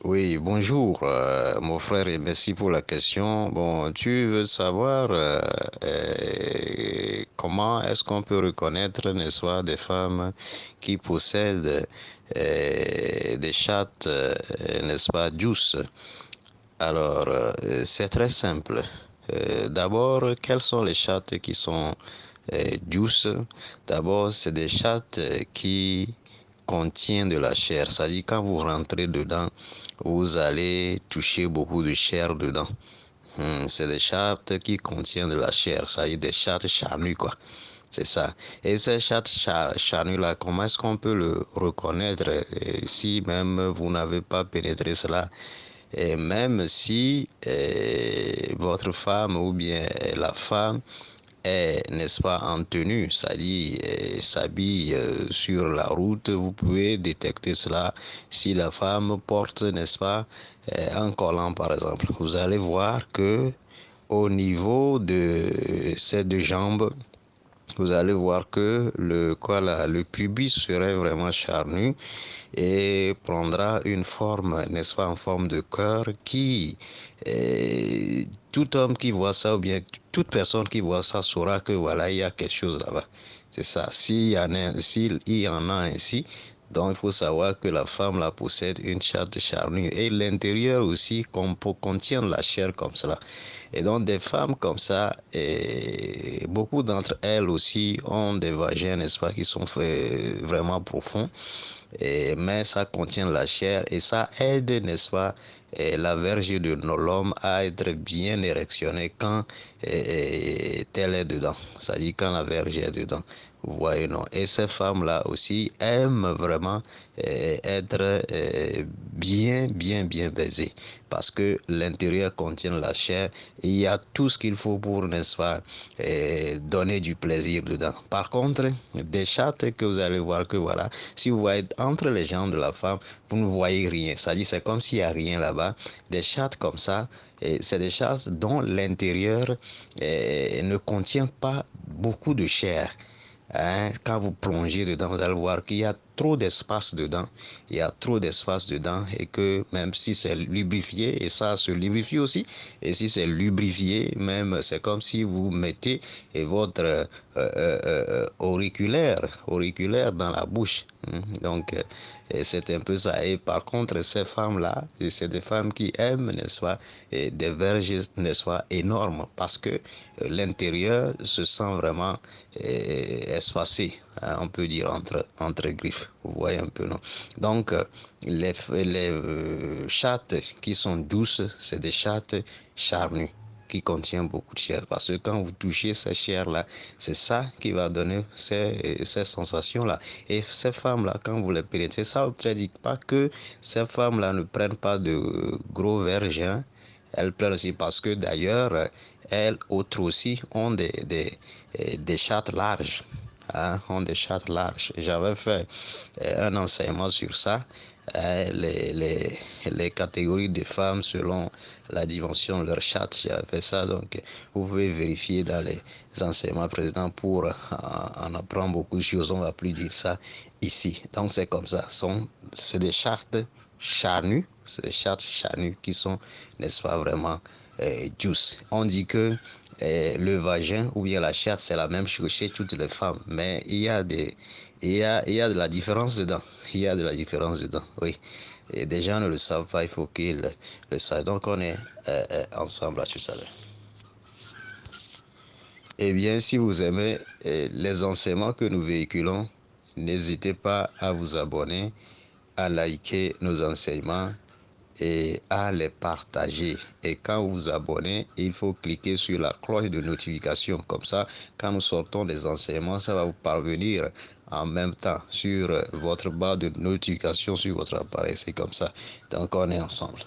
Oui, bonjour, mon frère, et merci pour la question. Bon, tu veux savoir comment est-ce qu'on peut reconnaître, n'est-ce pas, des femmes qui possèdent des chattes, n'est-ce pas, douces. Alors, c'est très simple. D'abord, quelles sont les chattes qui sont douces? D'abord, c'est des chattes qui contiennent de la chair. C'est-à-dire, quand vous rentrez dedans, vous allez toucher beaucoup de chair dedans. C'est des chattes qui contiennent de la chair, c'est-à-dire des chattes charnues, quoi. C'est ça. Et ces chattes charnues-là, comment est-ce qu'on peut le reconnaître si même vous n'avez pas pénétré cela? Et même si votre femme ou bien la femme est, n'est-ce pas, en tenue, c'est-à-dire s'habille sur la route, vous pouvez détecter cela si la femme porte, n'est-ce pas, un collant par exemple. Vous allez voir que au niveau de ces deux jambes, vous allez voir que quoi là, le pubis serait vraiment charnu et prendra une forme, n'est-ce pas, en forme de cœur qui, tout homme qui voit ça ou bien toute personne qui voit ça saura que voilà, il y a quelque chose là-bas. C'est ça. S'il y en a ainsi, donc il faut savoir que la femme la possède une chatte charnue et l'intérieur aussi contient la chair comme cela. Et donc des femmes comme ça, et beaucoup d'entre elles aussi ont des vagins, n'est-ce pas, qui sont vraiment profonds. Mais ça contient la chair et ça aide, n'est-ce pas, la verge de l'homme à être bien érectionnée quand elle est dedans. C'est-à-dire quand la verge est dedans. Vous voyez, non. Et ces femmes-là aussi aiment vraiment être bien baisées parce que l'intérieur contient la chair et il y a tout ce qu'il faut pour, n'est-ce pas, donner du plaisir dedans. Par contre, des chattes que vous allez voir que voilà, si vous voyez entre les jambes de la femme, vous ne voyez rien. C'est-à-dire, c'est comme s'il n'y a rien là-bas. Des chattes comme ça, c'est des chattes dont l'intérieur ne contient pas beaucoup de chair. Hein, quand vous plongez dedans, vous allez voir qu'il y a trop d'espace dedans. Il y a trop d'espace dedans et que même si c'est lubrifié, et ça se lubrifie aussi, et si c'est lubrifié, même c'est comme si vous mettez votre auriculaire dans la bouche. Donc, c'est un peu ça. Et par contre, ces femmes-là, c'est des femmes qui aiment, n'est-ce pas, des verges, n'est-ce pas, énormes parce que l'intérieur se sent vraiment espacé, hein, on peut dire, entre griffes. Vous voyez un peu, non? Donc, les chattes qui sont douces, c'est des chattes charnues qui contient beaucoup de chair. Parce que quand vous touchez ces chairs-là, c'est ça qui va donner ces sensations-là. Et ces femmes-là, quand vous les pénétrez, ça ne dit pas que ces femmes-là ne prennent pas de gros verges, hein. Elles prennent aussi parce que d'ailleurs, elles autres aussi ont des chattes larges. Hein, ont des chattes larges. J'avais fait un enseignement sur ça, les catégories de femmes selon la dimension de leur chatte. J'avais fait ça, donc vous pouvez vérifier dans les enseignements précédents pour en apprendre beaucoup de choses. On va plus dire ça ici. Donc c'est comme ça. C'est des chattes charnues, c'est des chattes charnues qui sont, n'est-ce pas, vraiment juice. On dit que le vagin ou bien la chatte, c'est la même chose chez toutes les femmes, mais il y a de la différence dedans. Il y a de la différence dedans, oui. Et des gens ne le savent pas, il faut qu'ils le sachent. Donc on est ensemble à tout à l'heure. Eh bien, si vous aimez les enseignements que nous véhiculons, n'hésitez pas à vous abonner, à liker nos enseignements et à les partager. Et quand vous vous abonnez, il faut cliquer sur la cloche de notification. Comme ça, quand nous sortons des enseignements, ça va vous parvenir en même temps sur votre barre de notification sur votre appareil. C'est comme ça. Donc, on est ensemble.